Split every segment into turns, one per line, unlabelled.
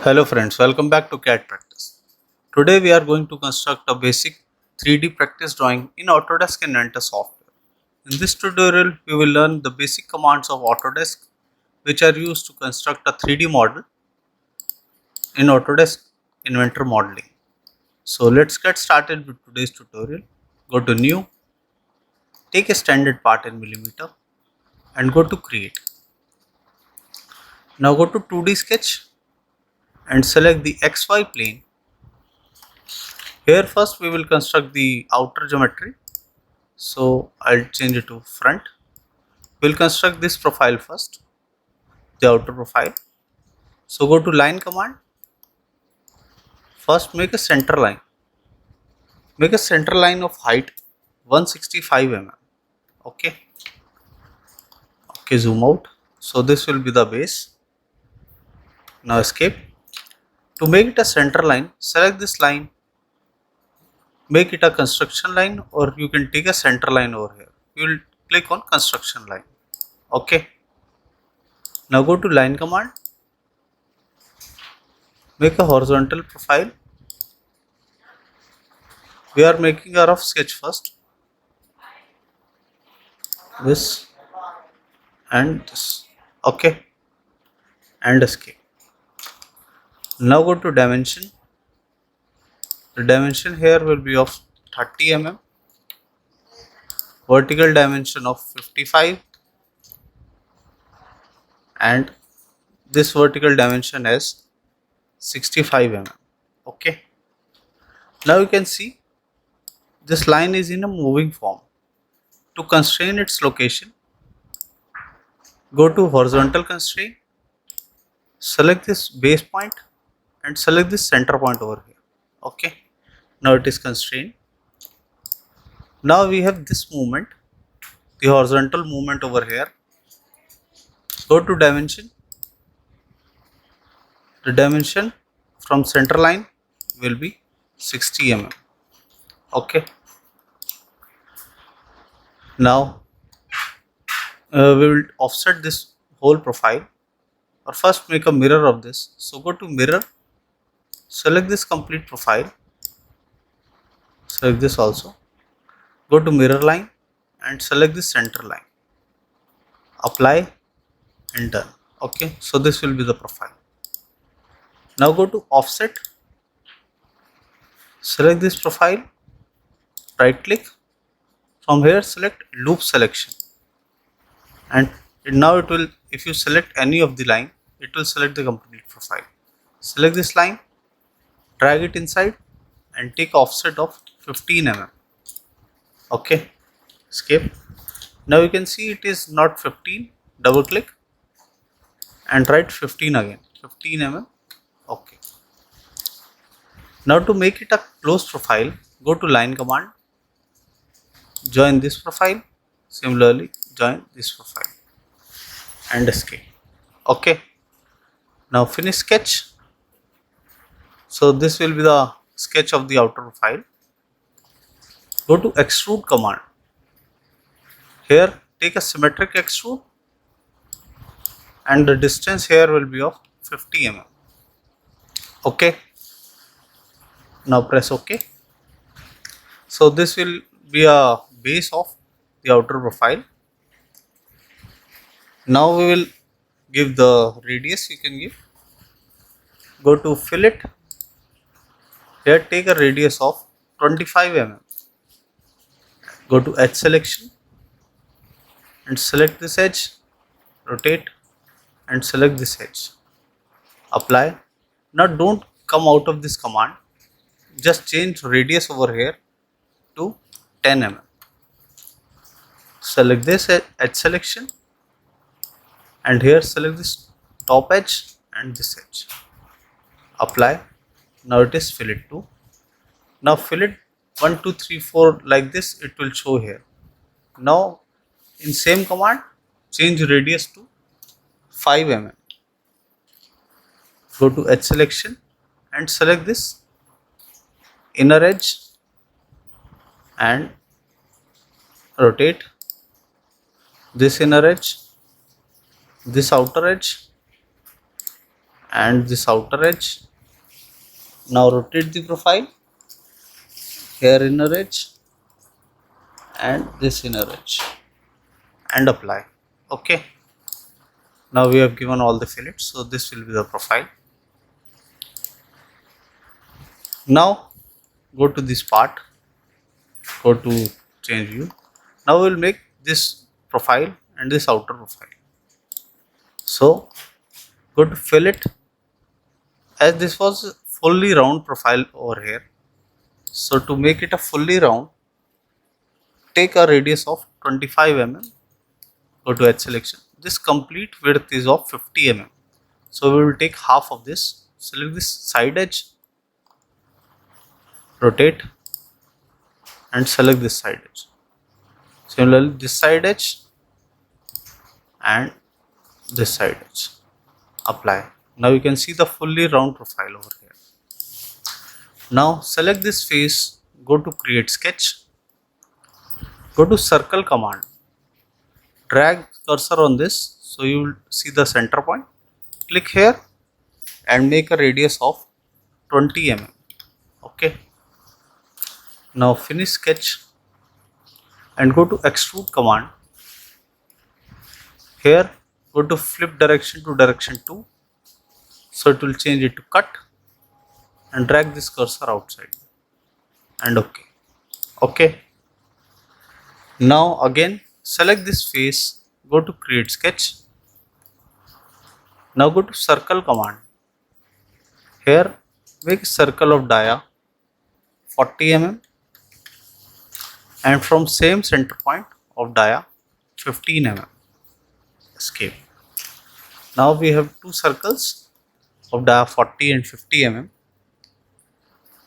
Hello friends, welcome back to CAD practice. Today we are going to construct a basic 3D practice drawing in Autodesk Inventor software. In this tutorial, we will learn the basic commands of Autodesk which are used to construct a 3D model in Autodesk Inventor modeling. So let's get started with today's tutorial. Go to New, take a standard part in millimeter and go to Create. Now go to 2D sketch and select the XY plane. Here first we will construct the outer geometry. So I'll change it to front. We'll construct this profile first, the outer profile. So go to line command. First make a center line. Make a center line of height 165 mm. Okay. Okay, zoom out. So this will be the base. Now escape. To make it a center line, select this line. Make it a construction line, or you can take a center line over here. You will click on construction line. Okay. Now go to line command. Make a horizontal profile. We are making a rough sketch first. This and this. Okay. And escape. Now go to dimension. The dimension here will be of 30 mm. Vertical dimension of 55. And this vertical dimension is 65 mm. Okay. Now you can see this line is in a moving form. To constrain its location, go to horizontal constraint, select this base point and select this center point over here. Okay. Now it is constrained. Now we have this movement, the horizontal movement over here. Go to dimension. The dimension from center line will be 60 mm. Okay. Now we will offset this whole profile, or first make a mirror of this. So go to mirror, select this complete profile, select this also, go to mirror line and select this center line, apply and done. Okay, so this will be the profile. Now go to offset, select this profile, right click, from here select loop selection, and now it will, if you select any of the line, it will select the complete profile. Select this line, drag it inside and take offset of 15 mm. Okay, escape. Now you can see it is not 15. Double click and write 15 again, 15 mm. Okay. Now to make it a closed profile, go to line command, join this profile, similarly join this profile and escape. Okay. Now finish sketch. So this will be the sketch of the outer profile. Go to extrude command. Here take a symmetric extrude and the distance here will be of 50 mm. Okay. Now press OK. So this will be a base of the outer profile. Now we will give the radius. You can give. Go to fillet. Here take a radius of 25 mm. Go to edge selection and select this edge, rotate and select this edge, apply. Now don't come out of this command, just change radius over here to 10 mm. Select this edge selection and here select this top edge and this edge, apply. Now it is fillet 2. Now fillet 1, 2, 3, 4 like this it will show here. Now in same command change radius to 5 mm. Go to edge selection and select this inner edge and rotate this inner edge, this outer edge and this outer edge. Now rotate the profile, here inner edge and this inner edge, and apply. Okay, now we have given all the fillets, so this will be the profile. Now go to this part, go to change view. Now we will make this profile and this outer profile. So go to fillet, as this was fully round profile over here, so to make it a fully round, take a radius of 25 mm, go to edge selection. This complete width is of 50 mm, so we will take half of this. Select this side edge, rotate and select this side edge. Similarly this side edge and this side edge, apply. Now you can see the fully round profile over here. Now select this face, go to create sketch, go to circle command, drag cursor on this, so you will see the center point. Click here and make a radius of 20 mm. Okay, now finish sketch and go to extrude command. Here go to flip direction to direction 2, so it will change it to cut, and drag this cursor outside and okay. Okay, now again select this face, go to create sketch. Now go to circle command. Here make a circle of dia 40 mm and from same center point of dia 15 mm. Escape. Now we have two circles of dia 40 and 50 mm.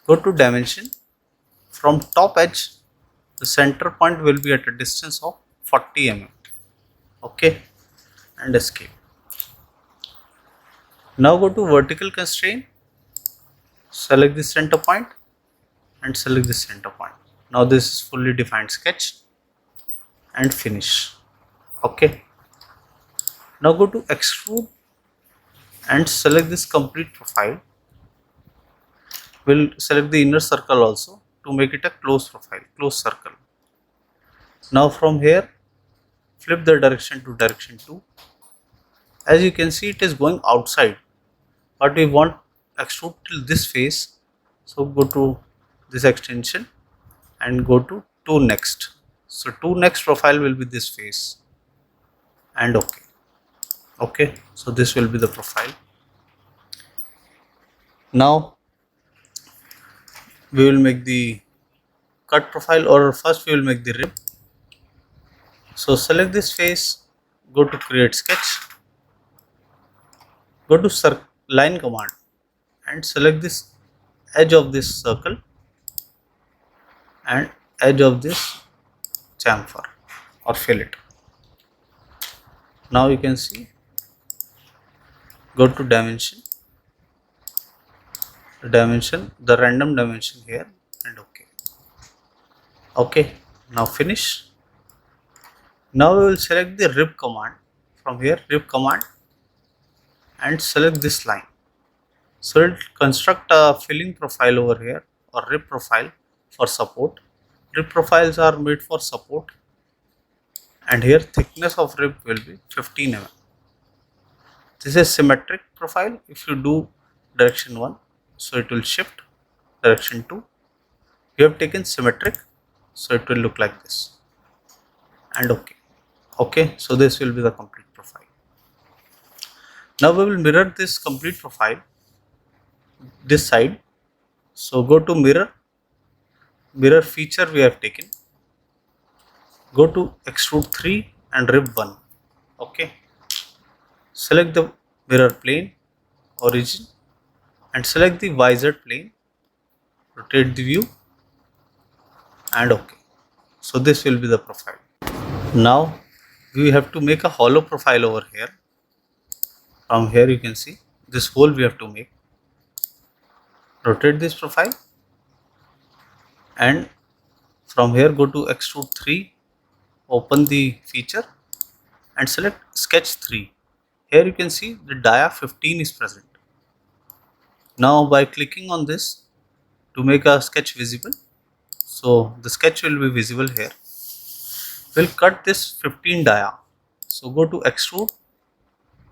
Go to dimension. From top edge, the center point will be at a distance of 40 mm. Okay, and escape. Now go to vertical constraint, select the center point and select the center point. Now this is fully defined sketch and finish. Okay, now go to extrude and select this complete profile. We'll select the inner circle also to make it a closed profile, closed circle. Now from here flip the direction to direction 2. As you can see, it is going outside, but we want extrude till this face, so go to this extension and go to 2 next. So 2 next profile will be this face and okay. Okay, so this will be the profile. Now we will make the cut profile, or first we will make the rib. So select this face, go to create sketch, go to line command and select this edge of this circle and edge of this chamfer or fillet. Now you can see, go to dimension, the random dimension here and okay. Okay, now finish. Now we will select the rib command. From here rib command and select this line. So it will construct a filling profile over here, or rib profile for support. Rib profiles are made for support, and here thickness of rib will be 15 mm. This is symmetric profile. If you do direction 1, so it will shift. Direction 2, you have taken symmetric, so it will look like this and okay. Okay, so this will be the complete profile. Now we will mirror this complete profile this side. So go to mirror feature we have taken, go to extrude 3 and rib 1. Okay, select the mirror plane origin and select the visor plane, rotate the view and okay. So this will be the profile. Now we have to make a hollow profile over here. From here you can see this hole we have to make. Rotate this profile and from here go to extrude 3, open the feature and select sketch 3. Here you can see the dia 15 is present. Now by clicking on this to make a sketch visible, so the sketch will be visible here. We'll cut this 15 dia. So go to extrude,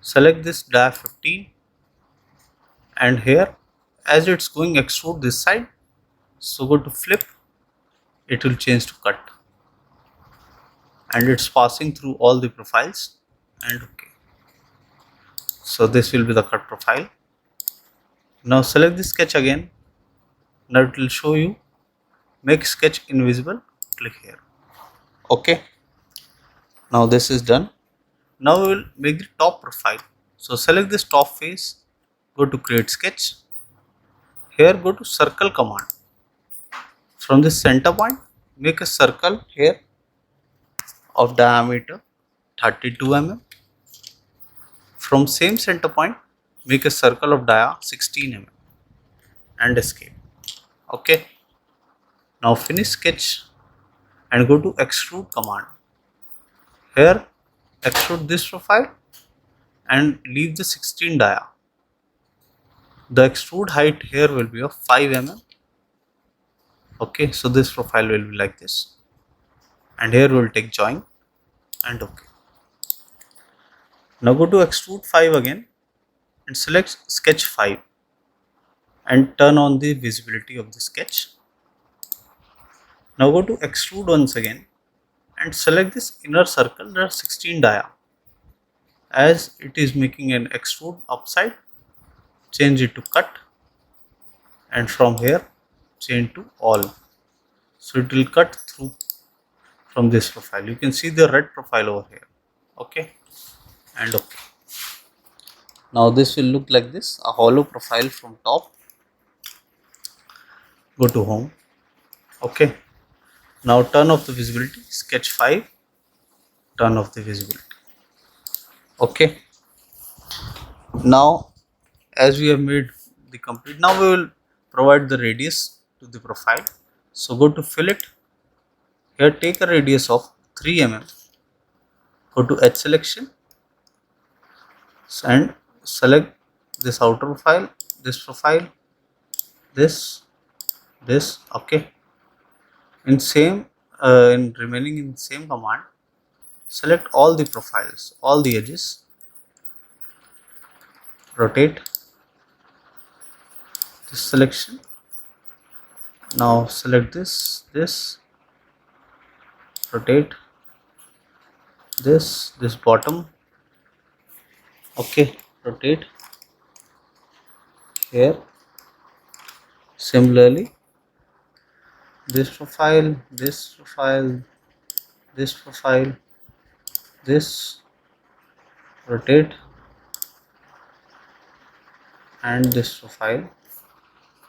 select this dia 15, and here as it's going extrude this side, so go to flip, it will change to cut, and it's passing through all the profiles, and okay. So this will be the cut profile. Now select the sketch again. Now it will show you make sketch invisible, click here. Okay, now this is done. Now we will make the top profile. So select this top face, go to create sketch. Here go to circle command. From this center point, make a circle here of diameter 32 mm. From same center point, make a circle of dia 16 mm and escape. Okay. Now finish sketch and go to extrude command. Here extrude this profile and leave the 16 dia. The extrude height here will be of 5 mm. Okay, so this profile will be like this, and here we will take join and okay. Now go to extrude 5 again and select sketch 5 and turn on the visibility of the sketch. Now go to extrude once again and select this inner circle, there are 16 dia. As it is making an extrude upside, change it to cut, and from here change to all. So it will cut through from this profile. You can see the red profile over here. Okay, and okay. Now this will look like this, a hollow profile from top. Go to home. Okay, now turn off the visibility, sketch 5, turn off the visibility. Okay, now as we have made the complete, now we will provide the radius to the profile. So go to fillet, here take a radius of 3 mm, go to edge selection and select this outer profile, this profile, this, okay. In remaining in the same command, select all the profiles, all the edges, rotate this selection. Now select this, rotate this bottom, okay, rotate here. Similarly, this profile, this profile, this profile, this, rotate, and this profile,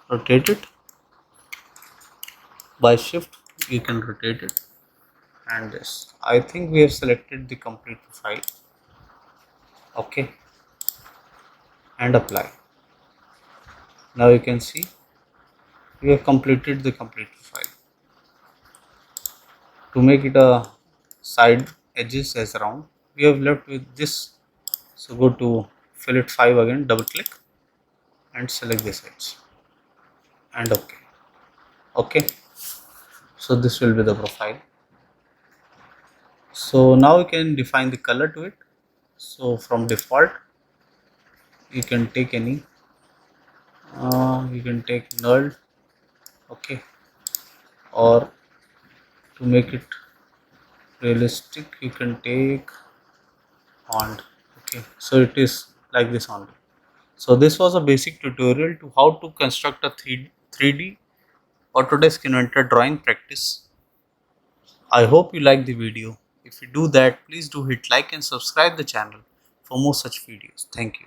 rotate it. By shift you can rotate it, and this. I think we have selected the complete profile. Okay, and apply. Now you can see we have completed the complete profile. To make it a side edges as round, we have left with this. So go to fillet 5 again, double click and select this edge and okay. Okay, so this will be the profile. So now you can define the color to it. So from default you can take any, you can take null, okay, or to make it realistic you can take font. Okay, so it is like this only. So this was a basic tutorial to how to construct a 3D Autodesk Inventor drawing practice. I hope you like the video. If you do that, please do hit like and subscribe the channel for more such videos. Thank you.